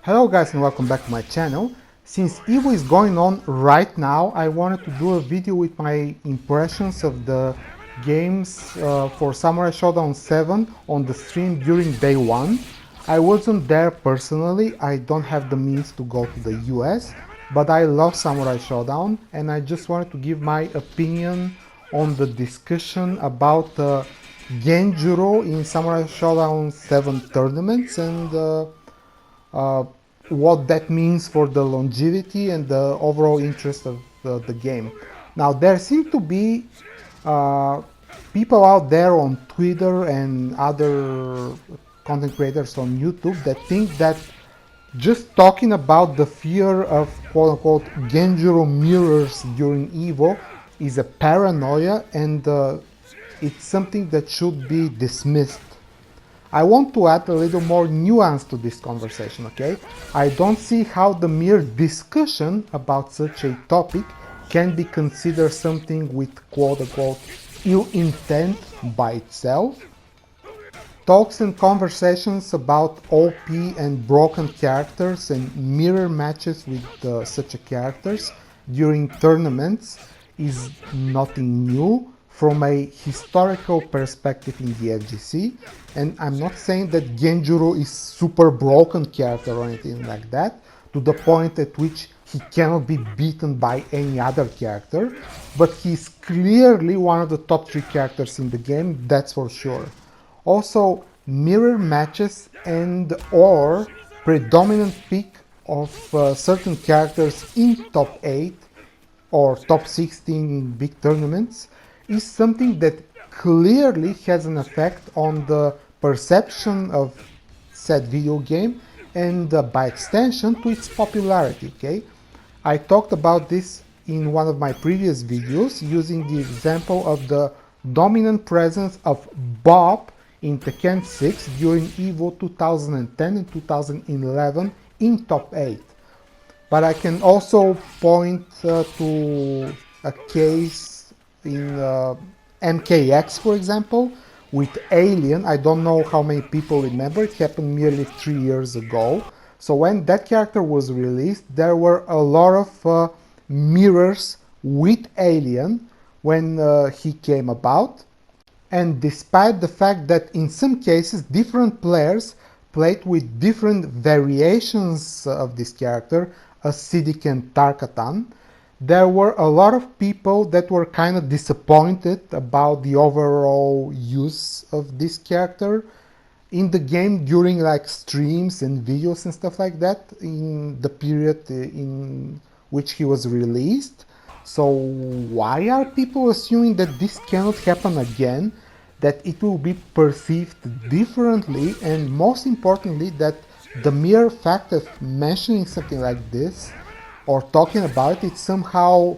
Hello guys and welcome back to my channel. Since EVO is going on right now, I wanted to do a video with my impressions of the games for Samurai Shodown 7 on the stream during day 1. I wasn't there personally, I don't have the means to go to the US, but I love Samurai Shodown and I just wanted to give my opinion on the discussion about Genjuro in Samurai Shodown 7 tournaments and what that means for the longevity and the overall interest of the game. Now there seem to be people out there on Twitter and other content creators on YouTube that think that just talking about the fear of quote-unquote Genjuro mirrors during EVO is a paranoia and it's something that should be dismissed. I want to add a little more nuance to this conversation, okay? I don't see how the mere discussion about such a topic can be considered something with quote-unquote ill intent by itself. Talks and conversations about OP and broken characters and mirror matches with such characters during tournaments is nothing new from a historical perspective in the FGC, and I'm not saying that Genjuro is super broken character or anything like that, to the point at which he cannot be beaten by any other character, but he's clearly one of the top 3 characters in the game, that's for sure. Also, mirror matches and or predominant pick of certain characters in top 8 or top 16 in big tournaments is something that clearly has an effect on the perception of said video game and by extension to its popularity, okay? I talked about this in one of my previous videos using the example of the dominant presence of Bob in Tekken 6 during EVO 2010 and 2011 in top 8. But I can also point to a case in MKX, for example, with Alien. I don't know how many people remember, it happened nearly 3 years ago. So when that character was released, there were a lot of mirrors with Alien when he came about. And despite the fact that in some cases different players played with different variations of this character, Acidic and Tarkatan, there were a lot of people that were kind of disappointed about the overall use of this character in the game during like streams and videos and stuff like that in the period in which he was released. So why are people assuming that this cannot happen again, that it will be perceived differently, and most importantly that the mere fact of mentioning something like this or talking about it somehow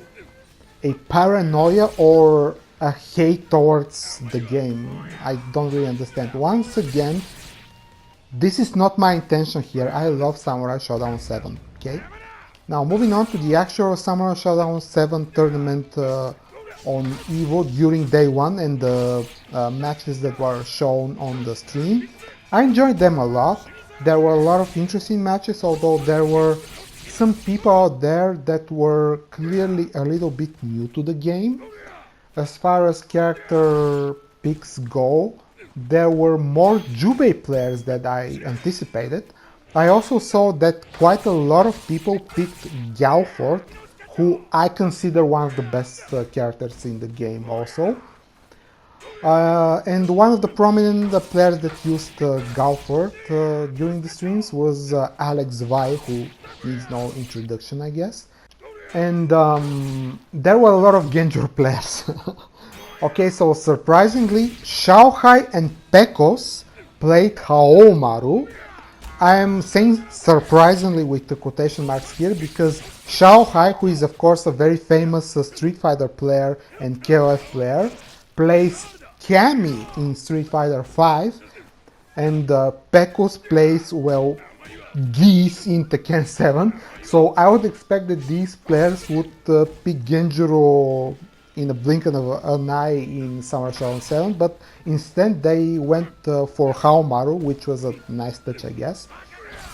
a paranoia or a hate towards the game? I don't really understand. Once again, this is not my intention here. I love Samurai Shodown 7, okay? Now moving on to the actual Samurai Shodown 7 tournament on EVO during day 1 and the matches that were shown on the stream. I enjoyed them a lot. There were a lot of interesting matches, although there were some people out there that were clearly a little bit new to the game. As far as character picks go, there were more Jubei players than I anticipated. I also saw that quite a lot of people picked Galford, who I consider one of the best characters in the game also. And one of the prominent players that used Galford during the streams was Alex Vai, who needs no introduction, I guess. And there were a lot of Genjuro players. Okay, so surprisingly, Shaohai and Pecos played Haomaru. I am saying surprisingly with the quotation marks here because Shaohai, who is of course a very famous Street Fighter player and KOF player, plays Kami in Street Fighter 5, and Pecos plays, well, Geese in Tekken 7. So I would expect that these players would pick Genjuro in a blink of an eye in Samurai Shodown 7, but instead they went for Haomaru, which was a nice touch, I guess.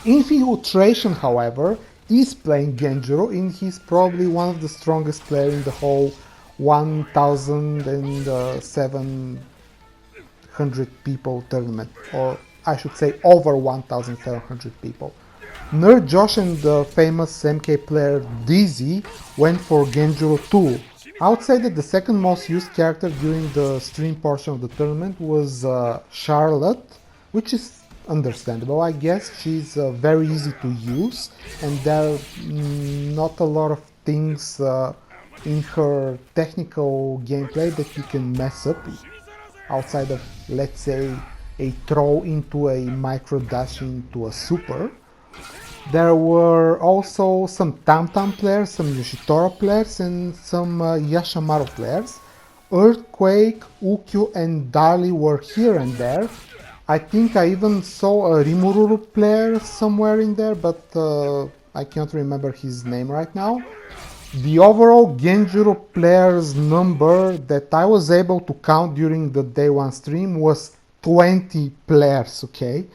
Infiltration, however, is playing Genjuro, and he's probably one of the strongest players in the whole 1,700 people tournament, or I should say over 1,700 people. Nerd Josh and the famous MK player Dizzy went for Genjuro 2. I would say that the second most used character during the stream portion of the tournament was Charlotte, which is understandable, I guess. She's very easy to use, and there are not a lot of things in her technical gameplay that you can mess up outside of, let's say, a throw into a micro dash into a super. There were also some Tam players, some Yoshitora players, and some Yashamaru players. Earthquake, Ukyu, and Darly were here and there. I think I even saw a Rimururu player somewhere in there, but I can't remember his name right now. The overall Genjuro players number that I was able to count during the day one stream was 20 players, okay?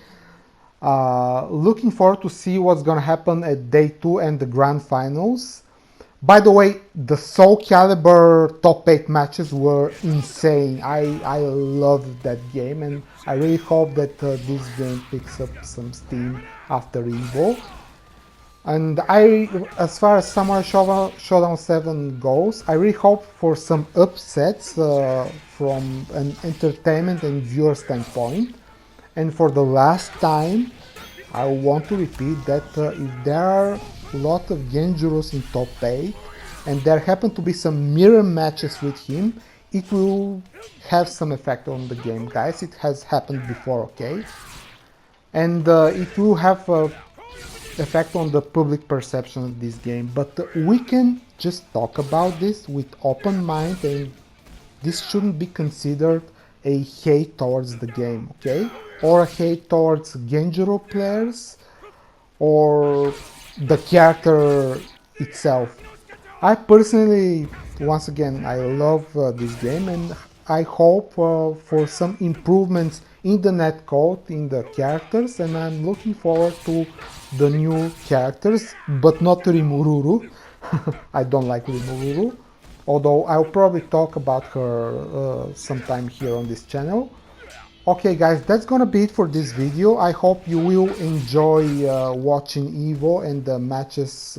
Looking forward to see what's gonna happen at day 2 and the grand finals. By the way, the Soul Calibur top 8 matches were insane. I loved that game, and I really hope that this game picks up some steam after EVO. And as far as Samurai Shodown 7 goes, I really hope for some upsets from an entertainment and viewer standpoint. And for the last time, I want to repeat that if there are a lot of Genjuros in top 8 and there happen to be some mirror matches with him, it will have some effect on the game, guys. It has happened before, okay? And it will have effect on the public perception of this game, but we can just talk about this with open mind, and this shouldn't be considered a hate towards the game, okay? Or a hate towards Genjuro players or the character itself. I personally, once again, I love this game, and I hope for some improvements in the netcode, in the characters, and I'm looking forward to the new characters, but not Rimururu. I don't like Rimururu, although I'll probably talk about her sometime here on this channel. Okay guys, that's gonna be it for this video. I hope you will enjoy watching EVO and the matches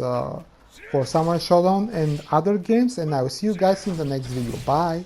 for Samurai Shodown and other games, and I will see you guys in the next video. Bye!